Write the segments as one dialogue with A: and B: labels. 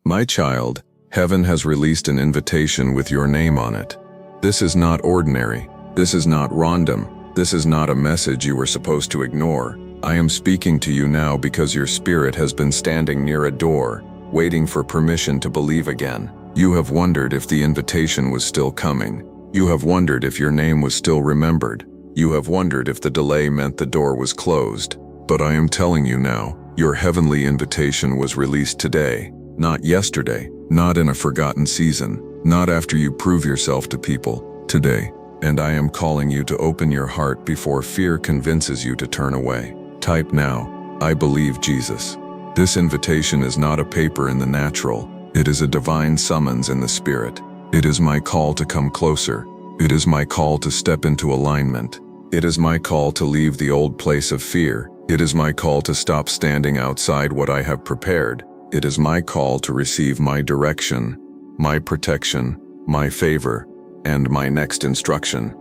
A: My child, heaven has released an invitation with your name on it. This is not ordinary. This is not random. This is not a message you were supposed to ignore. I am speaking to you now because your spirit has been standing near a door, waiting for permission to believe again. You have wondered if the invitation was still coming. You have wondered if your name was still remembered. You have wondered if the delay meant the door was closed. But I am telling you now, your heavenly invitation was released today, not yesterday, not in a forgotten season, not after you prove yourself to people, today. And I am calling you to open your heart before fear convinces you to turn away. Type now, I believe Jesus. This invitation is not a paper in the natural. It is a divine summons in the spirit. It is my call to come closer. It is my call to step into alignment. It is my call to leave the old place of fear. It is my call to stop standing outside what I have prepared. It is my call to receive my direction, my protection, my favor, and my next instruction.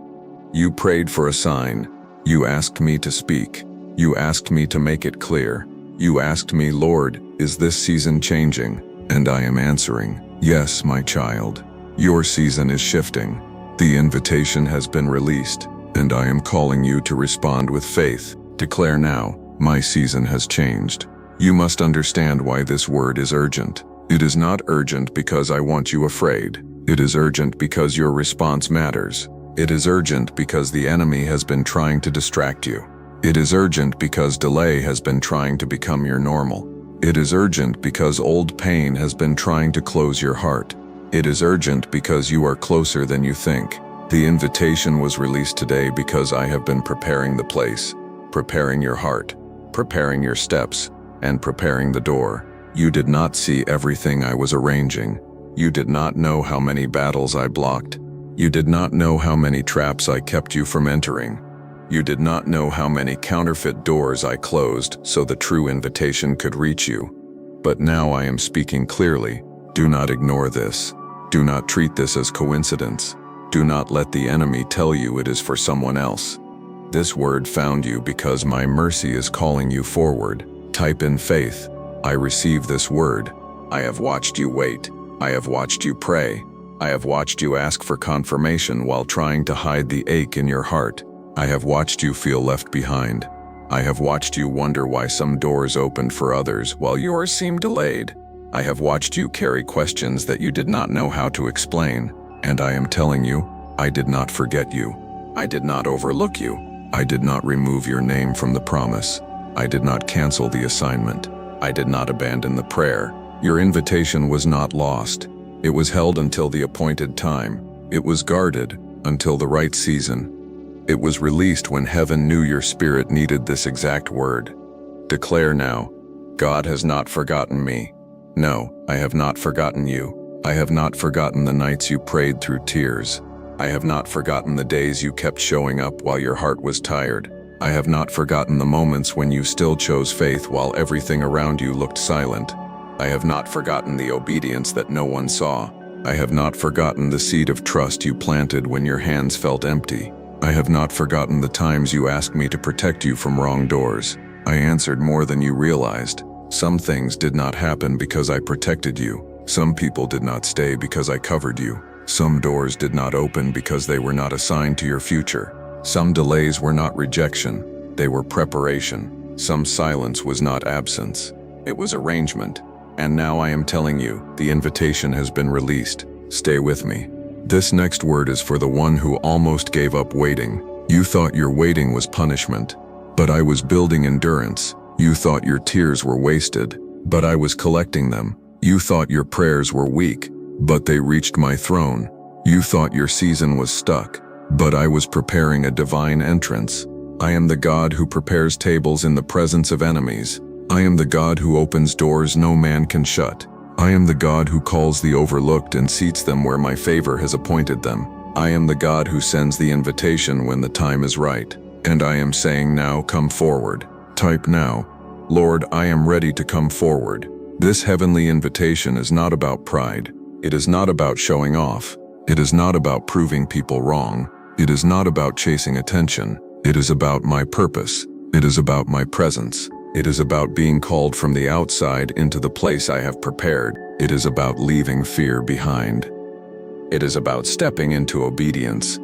A: You prayed for a sign. You asked me to speak. You asked me to make it clear. You asked me, Lord, is this season changing? And I am answering, yes, my child. Your season is shifting. The invitation has been released, and I am calling you to respond with faith. Declare now, my season has changed. You must understand why this word is urgent. It is not urgent because I want you afraid. It is urgent because your response matters. It is urgent because the enemy has been trying to distract you. It is urgent because delay has been trying to become your normal. It is urgent because old pain has been trying to close your heart. It is urgent because you are closer than you think. The invitation was released today because I have been preparing the place, preparing your heart, preparing your steps, and preparing the door. You did not see everything I was arranging. You did not know how many battles I blocked. You did not know how many traps I kept you from entering. You did not know how many counterfeit doors I closed so the true invitation could reach you. But now I am speaking clearly. Do not ignore this. Do not treat this as coincidence. Do not let the enemy tell you it is for someone else. This word found you because my mercy is calling you forward. Type in faith. I receive this word. I have watched you wait. I have watched you pray. I have watched you ask for confirmation while trying to hide the ache in your heart. I have watched you feel left behind. I have watched you wonder why some doors opened for others while yours seemed delayed. I have watched you carry questions that you did not know how to explain. And I am telling you, I did not forget you. I did not overlook you. I did not remove your name from the promise. I did not cancel the assignment. I did not abandon the prayer. Your invitation was not lost. It was held until the appointed time. It was guarded until the right season. It was released when heaven knew your spirit needed this exact word. Declare now, God has not forgotten me. No, I have not forgotten you. I have not forgotten the nights you prayed through tears. I have not forgotten the days you kept showing up while your heart was tired. I have not forgotten the moments when you still chose faith while everything around you looked silent. I have not forgotten the obedience that no one saw. I have not forgotten the seed of trust you planted when your hands felt empty. I have not forgotten the times you asked me to protect you from wrong doors. I answered more than you realized. Some things did not happen because I protected you. Some people did not stay because I covered you. Some doors did not open because they were not assigned to your future. Some delays were not rejection, they were preparation. Some silence was not absence, it was arrangement. And now I am telling you, the invitation has been released. Stay with me. This next word is for the one who almost gave up waiting. You thought your waiting was punishment, but I was building endurance. You thought your tears were wasted, but I was collecting them. You thought your prayers were weak, but they reached my throne. You thought your season was stuck, but I was preparing a divine entrance. I am the God who prepares tables in the presence of enemies. I am the God who opens doors no man can shut. I am the God who calls the overlooked and seats them where my favor has appointed them. I am the God who sends the invitation when the time is right. And I am saying now, come forward. Type now, Lord, I am ready to come forward. This heavenly invitation is not about pride. It is not about showing off. It is not about proving people wrong. It is not about chasing attention. It is about my purpose. It is about my presence. It is about being called from the outside into the place I have prepared. It is about leaving fear behind. It is about stepping into obedience.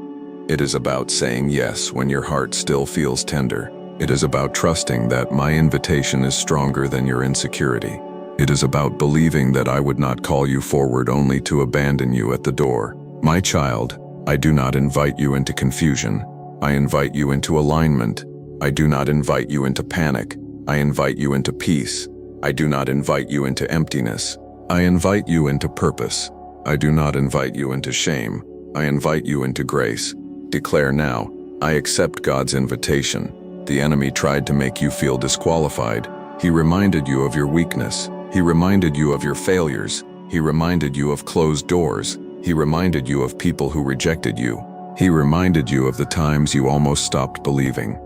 A: It is about saying yes when your heart still feels tender. It is about trusting that my invitation is stronger than your insecurity. It is about believing that I would not call you forward only to abandon you at the door. My child, I do not invite you into confusion. I invite you into alignment. I do not invite you into panic. I invite you into peace. I do not invite you into emptiness. I invite you into purpose. I do not invite you into shame. I invite you into grace. Declare now, I accept God's invitation. The enemy tried to make you feel disqualified. He reminded you of your weakness. He reminded you of your failures. He reminded you of closed doors. He reminded you of people who rejected you. He reminded you of the times you almost stopped believing.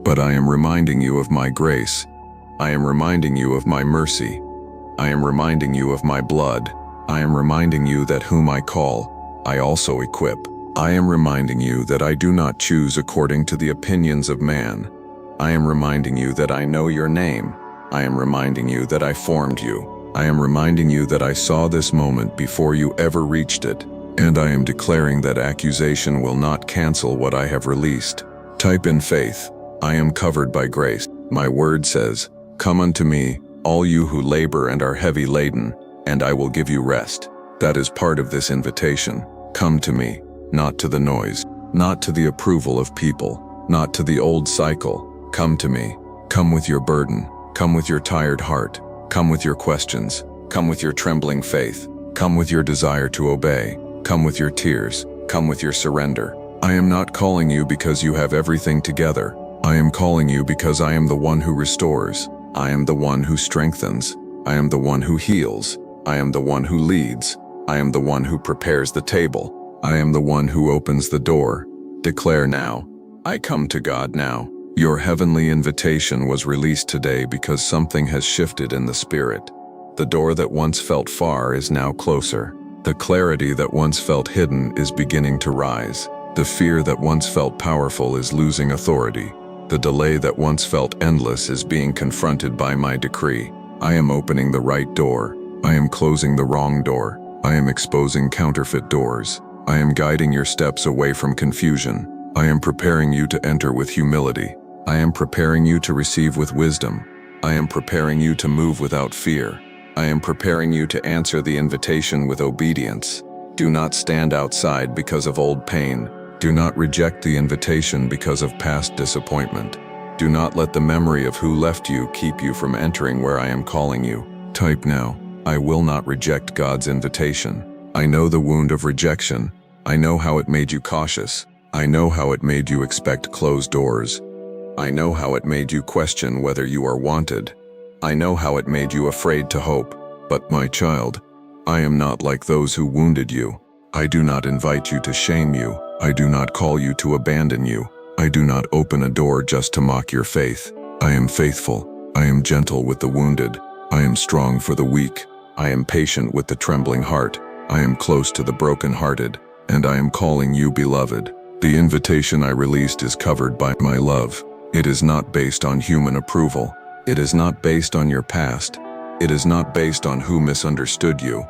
A: But I am reminding you of my grace. I am reminding you of my mercy. I am reminding you of my blood. I am reminding you that whom I call, I also equip. I am reminding you that I do not choose according to the opinions of man. I am reminding you that I know your name. I am reminding you that I formed you. I am reminding you that I saw this moment before you ever reached it. And I am declaring that accusation will not cancel what I have released. Type in faith. I am covered by grace. My word says, come unto me, all you who labor and are heavy laden, and I will give you rest. That is part of this invitation. Come to me, not to the noise, not to the approval of people, not to the old cycle. Come to me. Come with your burden. Come with your tired heart. Come with your questions. Come with your trembling faith. Come with your desire to obey. Come with your tears. Come with your surrender. I am not calling you because you have everything together. I am calling you because I am the one who restores. I am the one who strengthens. I am the one who heals. I am the one who leads. I am the one who prepares the table. I am the one who opens the door. Declare now, I come to God now. Your heavenly invitation was released today because something has shifted in the spirit. The door that once felt far is now closer. The clarity that once felt hidden is beginning to rise. The fear that once felt powerful is losing authority. The delay that once felt endless is being confronted by my decree. I am opening the right door. I am closing the wrong door. I am exposing counterfeit doors. I am guiding your steps away from confusion. I am preparing you to enter with humility. I am preparing you to receive with wisdom. I am preparing you to move without fear. I am preparing you to answer the invitation with obedience. Do not stand outside because of old pain. Do not reject the invitation because of past disappointment. Do not let the memory of who left you keep you from entering where I am calling you. Type now, I will not reject God's invitation. I know the wound of rejection. I know how it made you cautious. I know how it made you expect closed doors. I know how it made you question whether you are wanted. I know how it made you afraid to hope. But my child, I am not like those who wounded you. I do not invite you to shame you. I do not call you to abandon you. I do not open a door just to mock your faith. I am faithful. I am gentle with the wounded. I am strong for the weak. I am patient with the trembling heart. I am close to the brokenhearted. And I am calling you beloved. The invitation I released is covered by my love. It is not based on human approval. It is not based on your past. It is not based on who misunderstood you.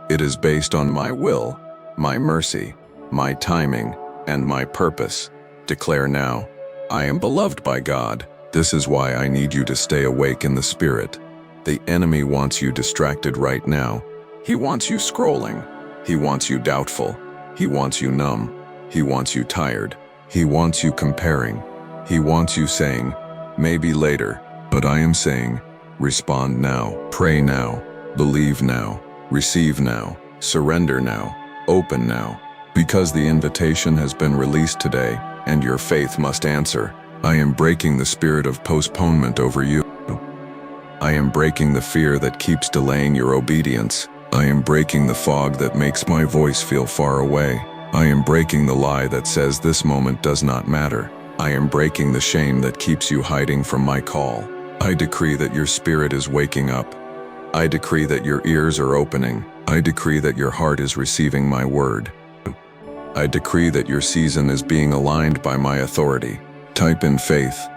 A: It is based on my will, my mercy, my timing, and my purpose. Declare now, I am beloved by God. This is why I need you to stay awake in the spirit. The enemy wants you distracted right now. He wants you scrolling. He wants you doubtful. He wants you numb. He wants you tired. He wants you comparing. He wants you saying, maybe later. But I am saying, respond now, pray now, believe now, receive now, surrender now, open now. Because the invitation has been released today, and your faith must answer. I am breaking the spirit of postponement over you. I am breaking the fear that keeps delaying your obedience. I am breaking the fog that makes my voice feel far away. I am breaking the lie that says this moment does not matter. I am breaking the shame that keeps you hiding from my call. I decree that your spirit is waking up. I decree that your ears are opening. I decree that your heart is receiving my word. I decree that your season is being aligned by my authority. Type in faith.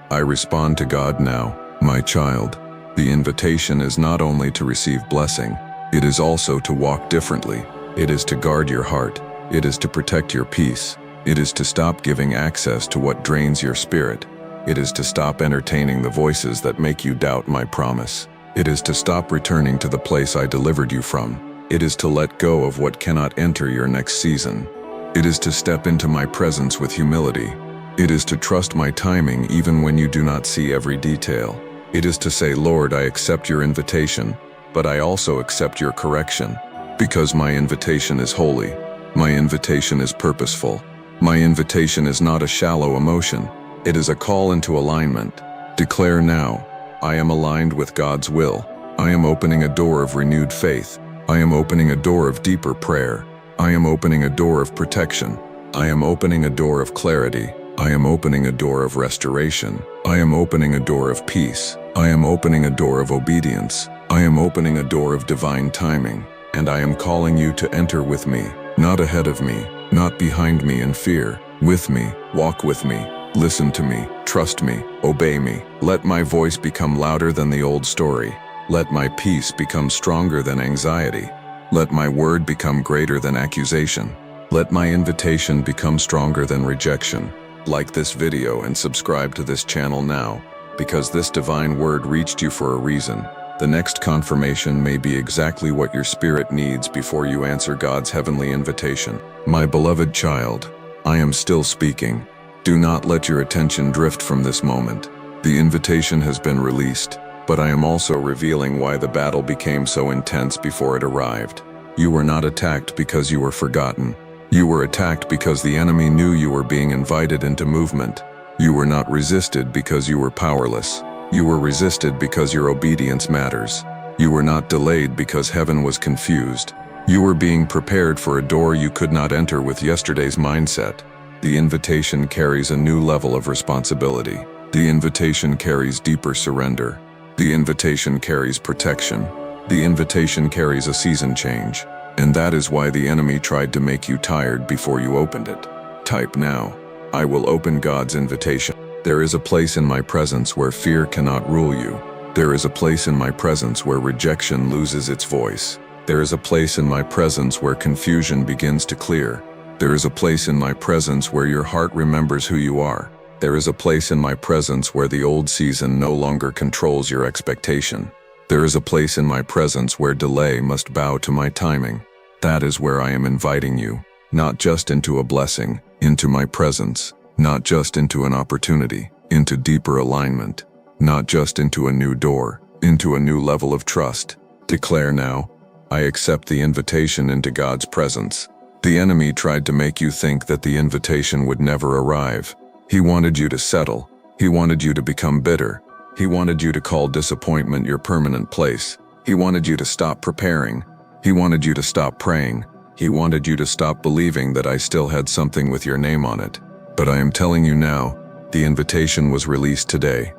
A: I respond to God now. My child, the invitation is not only to receive blessing, it is also to walk differently. It is to guard your heart. It is to protect your peace. It is to stop giving access to what drains your spirit. It is to stop entertaining the voices that make you doubt my promise. It is to stop returning to the place I delivered you from. It is to let go of what cannot enter your next season. It is to step into my presence with humility. It is to trust my timing even when you do not see every detail. It is to say, Lord, I accept your invitation, but I also accept your correction. Because my invitation is holy. My invitation is purposeful. My invitation is not a shallow emotion. It is a call into alignment. Declare now, I am aligned with God's will. I am opening a door of renewed faith. I am opening a door of deeper prayer. I am opening a door of protection. I am opening a door of clarity. I am opening a door of restoration. I am opening a door of peace. I am opening a door of obedience. I am opening a door of divine timing. And I am calling you to enter with me, not ahead of me, not behind me in fear. With me, walk with me, listen to me, trust me, obey me. Let my voice become louder than the old story. Let my peace become stronger than anxiety. Let my word become greater than accusation. Let my invitation become stronger than rejection. Like this video and subscribe to this channel now, because this divine word reached you for a reason. The next confirmation may be exactly what your spirit needs before you answer God's heavenly invitation. My beloved child, I am still speaking. Do not let your attention drift from this moment. The invitation has been released, but I am also revealing why the battle became so intense before it arrived. You were not attacked because you were forgotten. You were attacked because the enemy knew you were being invited into movement. You were not resisted because you were powerless. You were resisted because your obedience matters. You were not delayed because heaven was confused. You were being prepared for a door you could not enter with yesterday's mindset. The invitation carries a new level of responsibility. The invitation carries deeper surrender. The invitation carries protection. The invitation carries a season change. And that is why the enemy tried to make you tired before you opened it. Type now, I will open God's invitation. There is a place in my presence where fear cannot rule you. There is a place in my presence where rejection loses its voice. There is a place in my presence where confusion begins to clear. There is a place in my presence where your heart remembers who you are. There is a place in my presence where the old season no longer controls your expectation. There is a place in my presence where delay must bow to my timing. That is where I am inviting you, not just into a blessing, into my presence, not just into an opportunity, into deeper alignment, not just into a new door, into a new level of trust. Declare now, I accept the invitation into God's presence. The enemy tried to make you think that the invitation would never arrive. He wanted you to settle. He wanted you to become bitter. He wanted you to call disappointment your permanent place. He wanted you to stop preparing. He wanted you to stop praying. He wanted you to stop believing that I still had something with your name on it. But I am telling you now, the invitation was released today.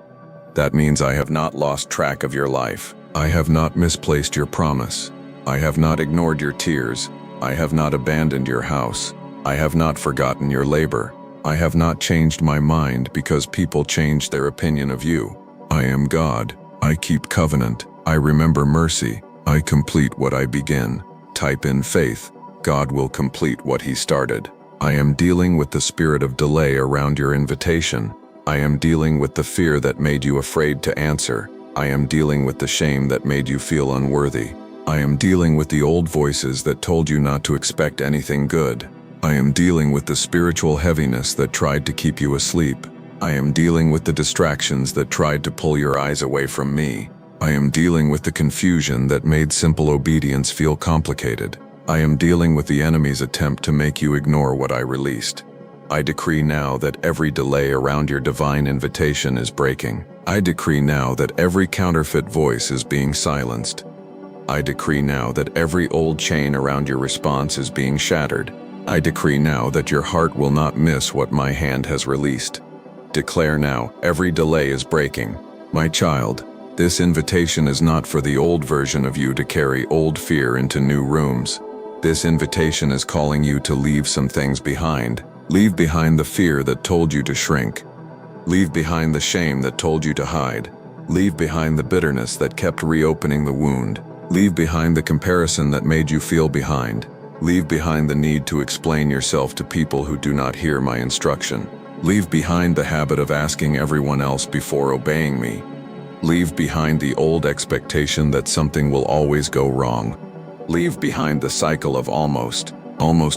A: That means I have not lost track of your life. I have not misplaced your promise. I have not ignored your tears. I have not abandoned your house. I have not forgotten your labor. I have not changed my mind because people changed their opinion of you. I am God. I keep covenant. I remember mercy. I complete what I begin. Type in faith. God will complete what He started. I am dealing with the spirit of delay around your invitation. I am dealing with the fear that made you afraid to answer. I am dealing with the shame that made you feel unworthy. I am dealing with the old voices that told you not to expect anything good. I am dealing with the spiritual heaviness that tried to keep you asleep. I am dealing with the distractions that tried to pull your eyes away from me. I am dealing with the confusion that made simple obedience feel complicated. I am dealing with the enemy's attempt to make you ignore what I released. I decree now that every delay around your divine invitation is breaking. I decree now that every counterfeit voice is being silenced. I decree now that every old chain around your response is being shattered. I decree now that your heart will not miss what my hand has released. Declare now, every delay is breaking. My child, this invitation is not for the old version of you to carry old fear into new rooms. This invitation is calling you to leave some things behind. Leave behind the fear that told you to shrink. Leave behind the shame that told you to hide. Leave behind the bitterness that kept reopening the wound. Leave behind the comparison that made you feel behind. Leave behind the need to explain yourself to people who do not hear my instruction. Leave behind the habit of asking everyone else before obeying me. Leave behind the old expectation that something will always go wrong. Leave behind the cycle of almost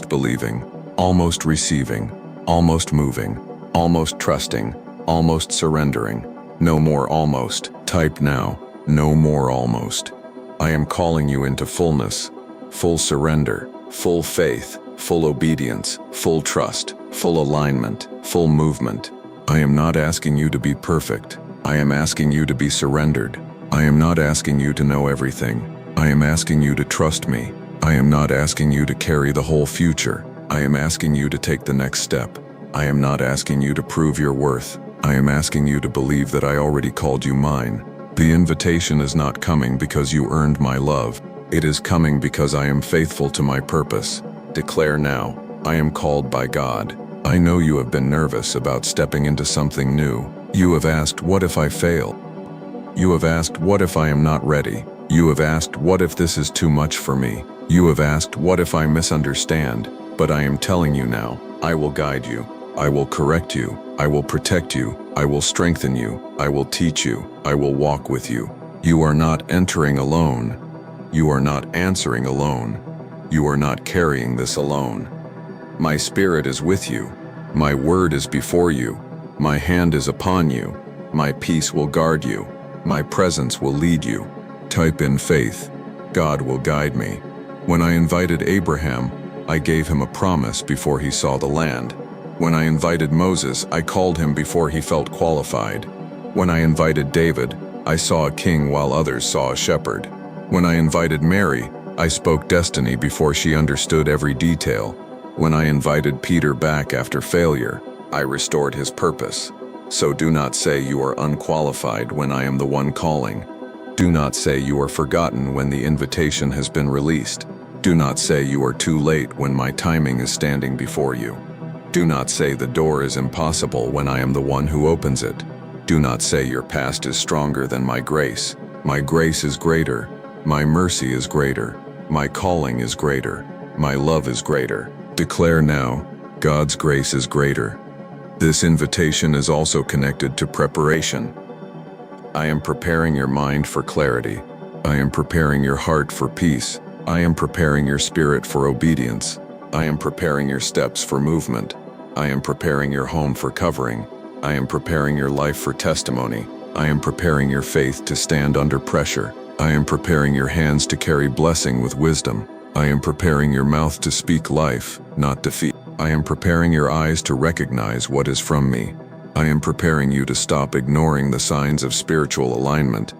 A: believing, almost receiving, almost moving, almost trusting, almost surrendering. No more almost. Type now, no more almost. I am calling you into fullness, full surrender, full faith, full obedience, full trust, full alignment, full movement. I am not asking you to be perfect. I am asking you to be surrendered. I am not asking you to know everything. I am asking you to trust me. I am not asking you to carry the whole future. I am asking you to take the next step. I am not asking you to prove your worth. I am asking you to believe that I already called you mine. The invitation is not coming because you earned my love. It is coming because I am faithful to my purpose. Declare now, I am called by God. I know you have been nervous about stepping into something new. You have asked, what if I fail? You have asked, what if I am not ready? You have asked, what if this is too much for me? You have asked, what if I misunderstand? But I am telling you now, I will guide you. I will correct you. I will protect you. I will strengthen you. I will teach you. I will walk with you. You are not entering alone. You are not answering alone. You are not carrying this alone. My spirit is with you. My word is before you. My hand is upon you. My peace will guard you. My presence will lead you. Type in faith. God will guide me. When I invited Abraham, I gave him a promise before he saw the land. When I invited Moses, I called him before he felt qualified. When I invited David, I saw a king while others saw a shepherd. When I invited Mary, I spoke destiny before she understood every detail. When I invited Peter back after failure, I restored his purpose. So do not say you are unqualified when I am the one calling. Do not say you are forgotten when the invitation has been released. Do not say you are too late when my timing is standing before you. Do not say the door is impossible when I am the one who opens it. Do not say your past is stronger than my grace. My grace is greater. My mercy is greater. My calling is greater. My love is greater. Declare now, God's grace is greater. This invitation is also connected to preparation. I am preparing your mind for clarity. I am preparing your heart for peace. I am preparing your spirit for obedience. I am preparing your steps for movement. I am preparing your home for covering. I am preparing your life for testimony. I am preparing your faith to stand under pressure. I am preparing your hands to carry blessing with wisdom. I am preparing your mouth to speak life, not defeat. I am preparing your eyes to recognize what is from me. I am preparing you to stop ignoring the signs of spiritual alignment.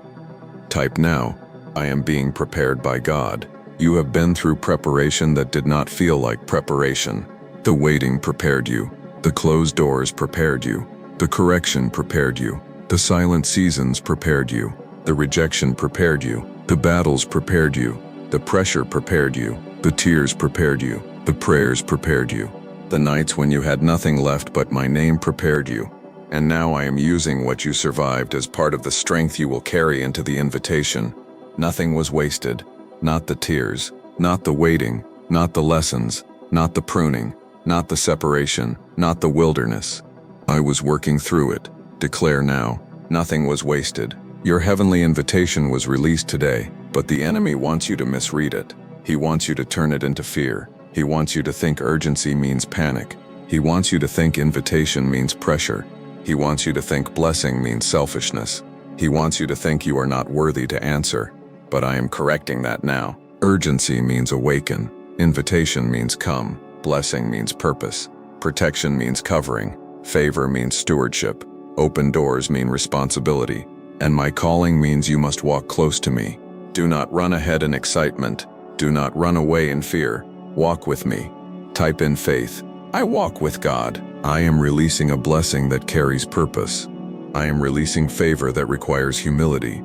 A: Type now, I am being prepared by God. You have been through preparation that did not feel like preparation. The waiting prepared you. The closed doors prepared you. The correction prepared you. The silent seasons prepared you. The rejection prepared you. The battles prepared you. The pressure prepared you. The tears prepared you. The prayers prepared you. The nights when you had nothing left but my name prepared you. And now I am using what you survived as part of the strength you will carry into the invitation. Nothing was wasted. Not the tears. Not the waiting. Not the lessons. Not the pruning. Not the separation. Not the wilderness. I was working through it. Declare now, nothing was wasted. Your heavenly invitation was released today, but the enemy wants you to misread it. He wants you to turn it into fear. He wants you to think urgency means panic. He wants you to think invitation means pressure. He wants you to think blessing means selfishness. He wants you to think you are not worthy to answer. But I am correcting that now. Urgency means awaken. Invitation means come. Blessing means purpose. Protection means covering. Favor means stewardship. Open doors mean responsibility. And my calling means you must walk close to me. Do not run ahead in excitement. Do not run away in fear. Walk with me. Type in faith. I walk with God. I am releasing a blessing that carries purpose. I am releasing favor that requires humility.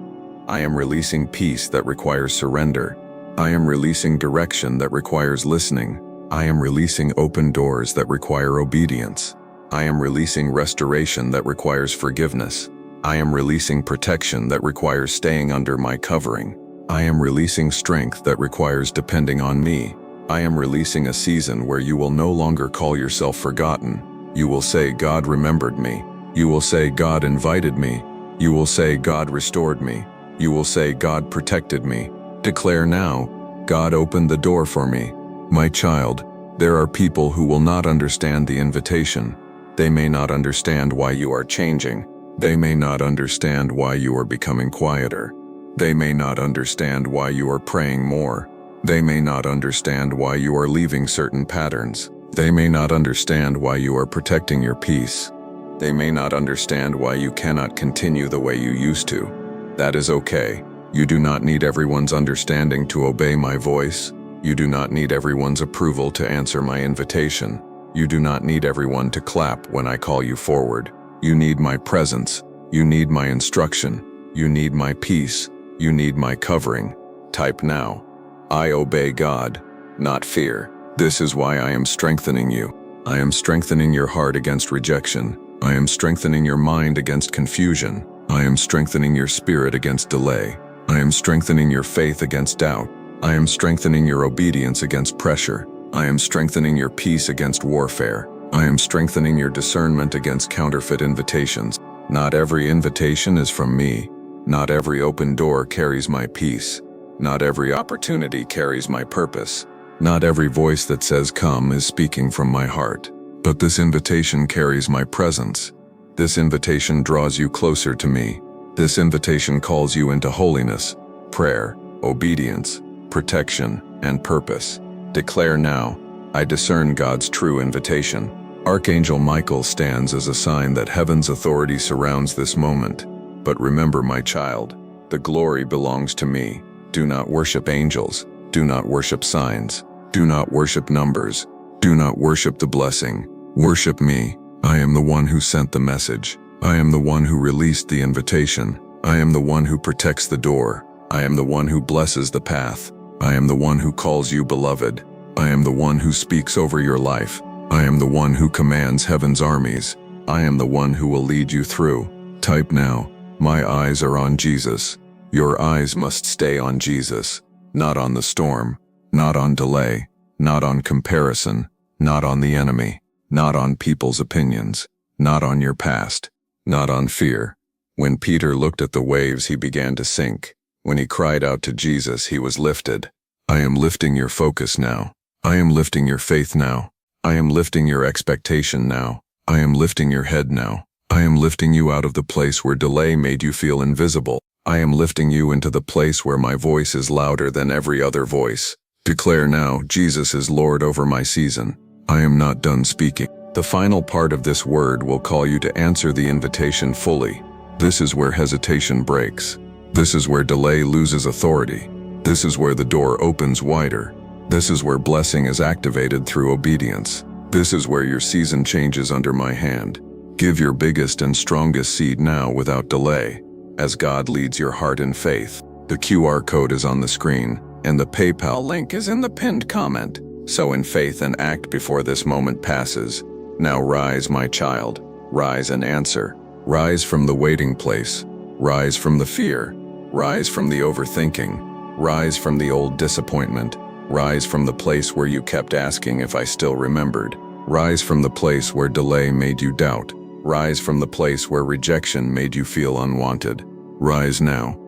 A: I am releasing peace that requires surrender. I am releasing direction that requires listening. I am releasing open doors that require obedience. I am releasing restoration that requires forgiveness. I am releasing protection that requires staying under my covering. I am releasing strength that requires depending on me. I am releasing a season where you will no longer call yourself forgotten. You will say, God remembered me. You will say, God invited me. You will say, God restored me. You will say, God protected me. Declare now, God opened the door for me. My child, there are people who will not understand the invitation. They may not understand why you are changing. They may not understand why you are becoming quieter. They may not understand why you are praying more. They may not understand why you are leaving certain patterns. They may not understand why you are protecting your peace. They may not understand why you cannot continue the way you used to. That is okay. You do not need everyone's understanding to obey my voice. You do not need everyone's approval to answer my invitation. You do not need everyone to clap when I call you forward. You need my presence. You need my instruction. You need my peace. You need my covering. Type now. I obey God, not fear. This is why I am strengthening you. I am strengthening your heart against rejection. I am strengthening your mind against confusion. I am strengthening your spirit against delay. I am strengthening your faith against doubt. I am strengthening your obedience against pressure. I am strengthening your peace against warfare. I am strengthening your discernment against counterfeit invitations. Not every invitation is from me. Not every open door carries my peace. Not every opportunity carries my purpose. Not every voice that says come is speaking from my heart. But this invitation carries my presence. This invitation draws you closer to me. This invitation calls you into holiness, prayer, obedience, protection, and purpose. Declare now, I discern God's true invitation. Archangel Michael stands as a sign that heaven's authority surrounds this moment. But remember, my child, the glory belongs to me. Do not worship angels. Do not worship signs. Do not worship numbers. Do not worship the blessing. Worship me. I am the one who sent the message. I am the one who released the invitation. I am the one who protects the door. I am the one who blesses the path. I am the one who calls you beloved. I am the one who speaks over your life. I am the one who commands heaven's armies. I am the one who will lead you through. Type now, my eyes are on Jesus. Your eyes must stay on Jesus, not on the storm, not on delay, not on comparison, not on the enemy, not on people's opinions, not on your past, not on fear. When Peter looked at the waves, he began to sink. When he cried out to Jesus, he was lifted. I am lifting your focus now. I am lifting your faith now. I am lifting your expectation now. I am lifting your head now. I am lifting you out of the place where delay made you feel invisible. I am lifting you into the place where my voice is louder than every other voice. Declare now, Jesus is Lord over my season. I am not done speaking. The final part of this word will call you to answer the invitation fully. This is where hesitation breaks. This is where delay loses authority. This is where the door opens wider. This is where blessing is activated through obedience. This is where your season changes under my hand. Give your biggest and strongest seed now without delay, as God leads your heart in faith. The QR code is on the screen, and the PayPal link is in the pinned comment. Sow in faith and act before this moment passes. Now rise, my child. Rise and answer. Rise from the waiting place. Rise from the fear. Rise from the overthinking. Rise from the old disappointment. Rise from the place where you kept asking if I still remembered. Rise from the place where delay made you doubt. Rise from the place where rejection made you feel unwanted. Rise now.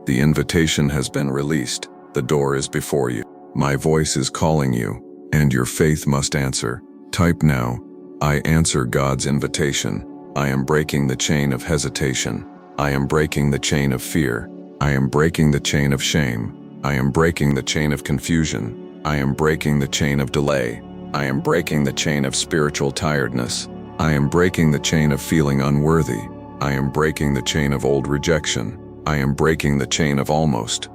A: The invitation has been released. The door is before you. My voice is calling you, and your faith must answer. Type now, I answer God's invitation. I am breaking the chain of hesitation. I am breaking the chain of fear. I am breaking the chain of shame. I am breaking the chain of confusion. I am breaking the chain of delay. I am breaking the chain of spiritual tiredness. I am breaking the chain of feeling unworthy. I am breaking the chain of old rejection. I am breaking the chain of almost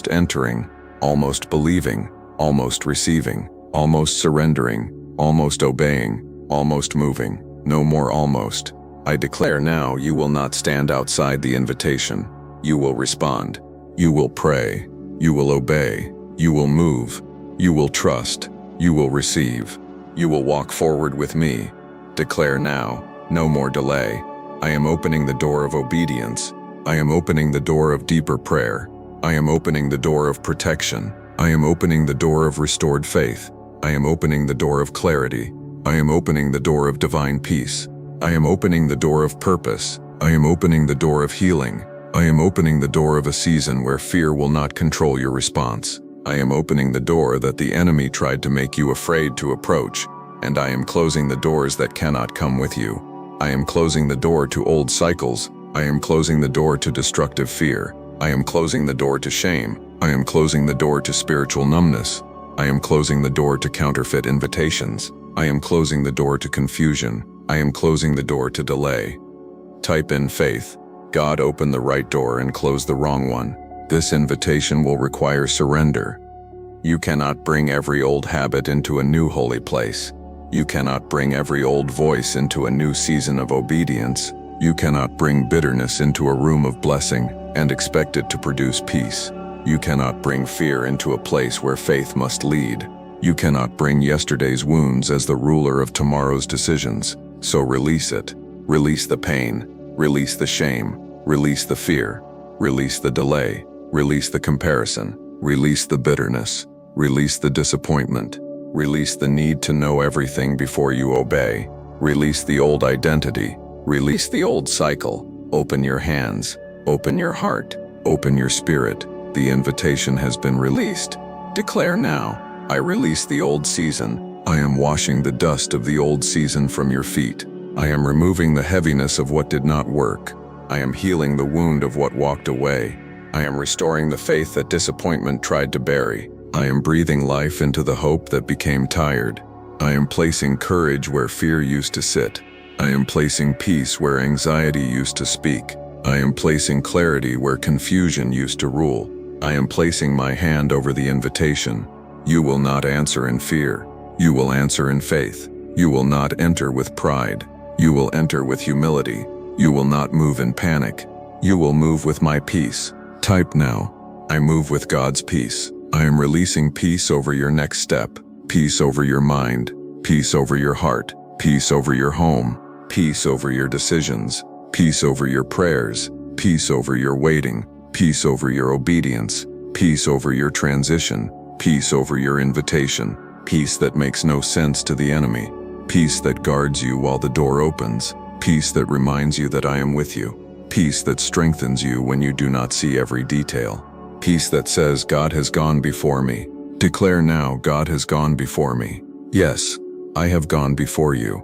A: entering, almost believing, almost receiving, almost surrendering, almost obeying, almost moving. No more almost. I declare now, you will not stand outside the invitation. You will respond. You will pray. You will obey. You will move. You will trust. You will receive. You will walk forward with me. Declare now, no more delay. I am opening the door of obedience. I am opening the door of deeper prayer. I am opening the door of protection. I am opening the door of restored faith. I am opening the door of clarity. I am opening the door of divine peace. I am opening the door of purpose. I am opening the door of healing. I am opening the door of a season where fear will not control your response. I am opening the door that the enemy tried to make you afraid to approach, and I am closing the doors that cannot come with you. I am closing the door to old cycles. I am closing the door to destructive fear. I am closing the door to shame. I am closing the door to spiritual numbness. I am closing the door to counterfeit invitations. I am closing the door to confusion. I am closing the door to delay. Type in faith. God, open the right door and close the wrong one. This invitation will require surrender. You cannot bring every old habit into a new holy place. You cannot bring every old voice into a new season of obedience. You cannot bring bitterness into a room of blessing and expect it to produce peace. You cannot bring fear into a place where faith must lead. You cannot bring yesterday's wounds as the ruler of tomorrow's decisions. So release it. Release the pain. Release the shame. Release the fear. Release the delay. Release the comparison. Release the bitterness. Release the disappointment. Release the need to know everything before you obey. Release the old identity. Release the old cycle. Open your hands. Open your heart. Open your spirit. The invitation has been released. Declare now, I release the old season. I am washing the dust of the old season from your feet. I am removing the heaviness of what did not work. I am healing the wound of what walked away. I am restoring the faith that disappointment tried to bury. I am breathing life into the hope that became tired. I am placing courage where fear used to sit. I am placing peace where anxiety used to speak. I am placing clarity where confusion used to rule. I am placing my hand over the invitation. You will not answer in fear. You will answer in faith. You will not enter with pride. You will enter with humility. You will not move in panic. You will move with my peace. Type now, I move with God's peace. I am releasing peace over your next step, peace over your mind, peace over your heart, peace over your home, peace over your decisions, peace over your prayers, peace over your waiting, peace over your obedience, peace over your transition, peace over your invitation, peace that makes no sense to the enemy, peace that guards you while the door opens, peace that reminds you that I am with you, peace that strengthens you when you do not see every detail, peace that says God has gone before me. Declare now, God has gone before me. Yes, I have gone before you.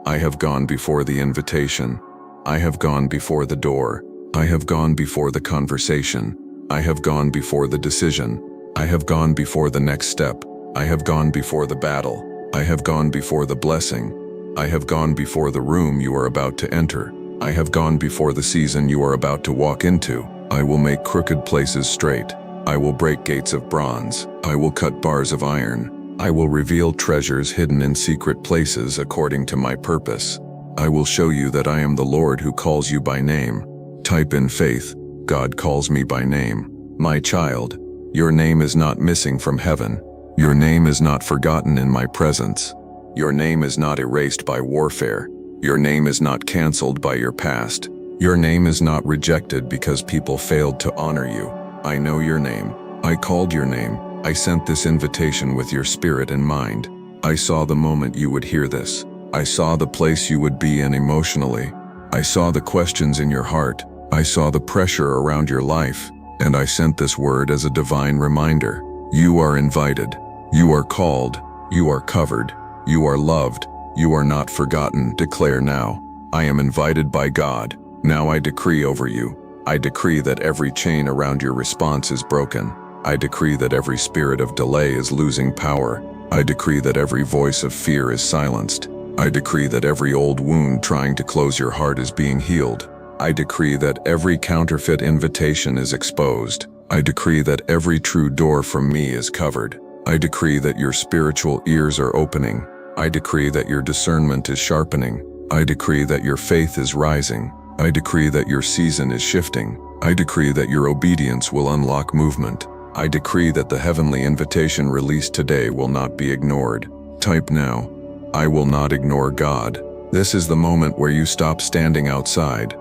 A: I have gone before the invitation. I have gone before the door. I have gone before the conversation. I have gone before the decision. I have gone before the next step. I have gone before the battle. I have gone before the blessing. I have gone before the room you are about to enter. I have gone before the season you are about to walk into. I will make crooked places straight. I will break gates of bronze. I will cut bars of iron. I will reveal treasures hidden in secret places according to my purpose. I will show you that I am the Lord who calls you by name. Type in faith, God calls me by name. My child, your name is not missing from heaven. Your name is not forgotten in my presence. Your name is not erased by warfare. Your name is not canceled by your past. Your name is not rejected because people failed to honor you. I know your name. I called your name. I sent this invitation with your spirit in mind. I saw the moment you would hear this. I saw the place you would be in emotionally. I saw the questions in your heart. I saw the pressure around your life. And I sent this word as a divine reminder. You are invited. You are called. You are covered. You are loved. You are not forgotten. Declare now, I am invited by God. Now I decree over you. I decree that every chain around your response is broken. I decree that every spirit of delay is losing power. I decree that every voice of fear is silenced. I decree that every old wound trying to close your heart is being healed. I decree that every counterfeit invitation is exposed. I decree that every true door from me is covered. I decree that your spiritual ears are opening. I decree that your discernment is sharpening. I decree that your faith is rising. I decree that your season is shifting. I decree that your obedience will unlock movement. I decree that the heavenly invitation released today will not be ignored. Type now, I will not ignore God. This is the moment where you stop standing outside.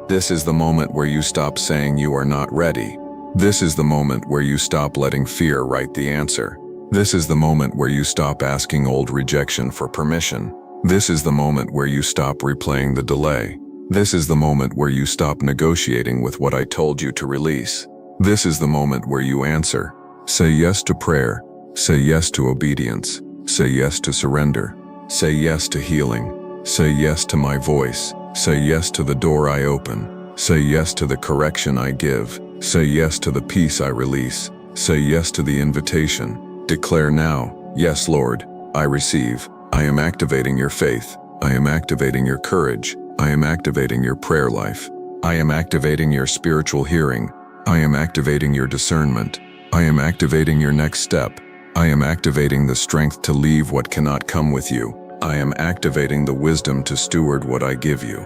A: This is the moment where you stop saying you are not ready. This is the moment where you stop letting fear write the answer. This is the moment where you stop asking old rejection for permission. This is the moment where you stop replaying the delay. This is the moment where you stop negotiating with what I told you to release. This is the moment where you answer. Say yes to prayer. Say yes to obedience. Say yes to surrender. Say yes to healing. Say yes to my voice. Say yes to the door I open. Say yes to the correction I give. Say yes to the peace I release. Say yes to the invitation. Declare now, yes, Lord, I receive. I am activating your faith. I am activating your courage. I am activating your prayer life. I am activating your spiritual hearing. I am activating your discernment. I am activating your next step. I am activating the strength to leave what cannot come with you. I am activating the wisdom to steward what I give you.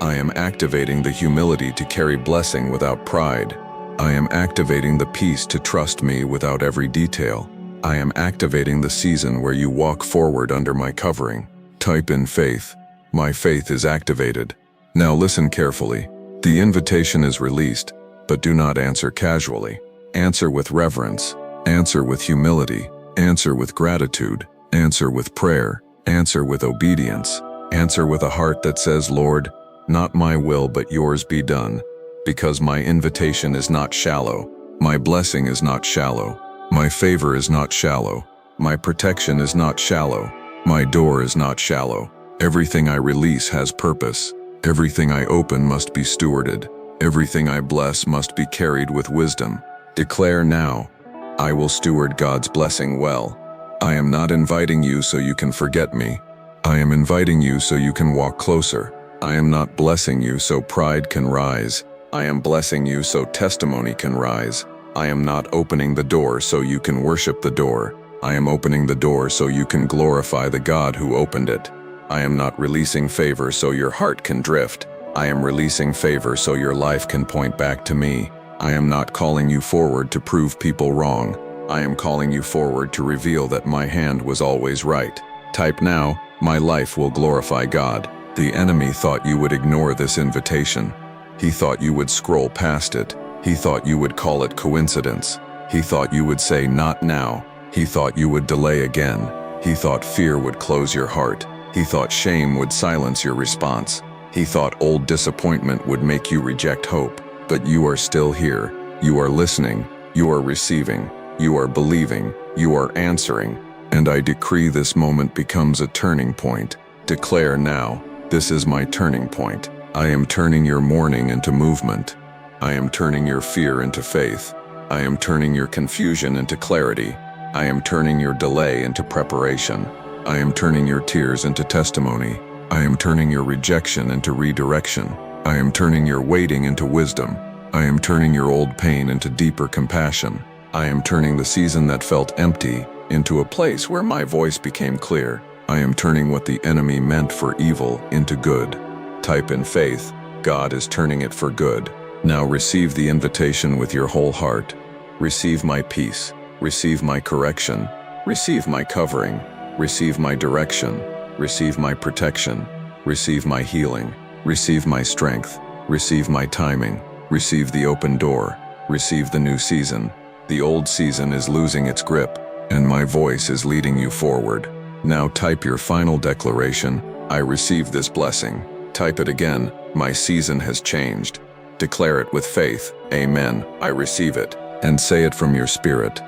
A: I am activating the humility to carry blessing without pride. I am activating the peace to trust me without every detail. I am activating the season where you walk forward under my covering. Type in faith. My faith is activated. Now listen carefully. The invitation is released, but do not answer casually. Answer with reverence. Answer with humility. Answer with gratitude. Answer with prayer. Answer with obedience. Answer with a heart that says, Lord, not my will but yours be done. Because my invitation is not shallow. My blessing is not shallow. My favor is not shallow. My protection is not shallow. My door is not shallow. Everything I release has purpose. Everything I open must be stewarded. Everything I bless must be carried with wisdom. Declare now, I will steward God's blessing well. I am not inviting you so you can forget me. I am inviting you so you can walk closer. I am not blessing you so pride can rise. I am blessing you so testimony can rise. I am not opening the door so you can worship the door. I am opening the door so you can glorify the God who opened it. I am not releasing favor so your heart can drift. I am releasing favor so your life can point back to me. I am not calling you forward to prove people wrong. I am calling you forward to reveal that my hand was always right. Type now, my life will glorify God. The enemy thought you would ignore this invitation. He thought you would scroll past it. He thought you would call it coincidence. He thought you would say not now. He thought you would delay again. He thought fear would close your heart. He thought shame would silence your response. He thought old disappointment would make you reject hope. But you are still here. You are listening. You are receiving. You are believing. You are answering. And I decree this moment becomes a turning point. Declare now, this is my turning point. I am turning your mourning into movement. I am turning your fear into faith. I am turning your confusion into clarity. I am turning your delay into preparation. I am turning your tears into testimony. I am turning your rejection into redirection. I am turning your waiting into wisdom. I am turning your old pain into deeper compassion. I am turning the season that felt empty into a place where my voice became clear. I am turning what the enemy meant for evil into good. Type in faith, God is turning it for good. Now receive the invitation with your whole heart. Receive my peace. Receive my correction. Receive my covering. Receive my direction. Receive my protection. Receive my healing. Receive my strength. Receive my timing. Receive the open door. Receive the new season. The old season is losing its grip, and my voice is leading you forward. Now type your final declaration, I receive this blessing. Type it again, my season has changed. Declare it with faith, amen, I receive it. And say it from your spirit,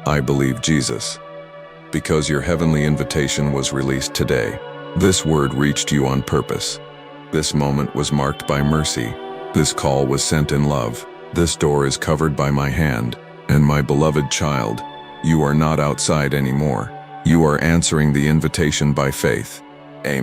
A: I believe Jesus. Because your heavenly invitation was released today. This word reached you on purpose. This moment was marked by mercy. This call was sent in love. This door is covered by my hand. And my beloved child, you are not outside anymore. You are answering the invitation by faith. Amen.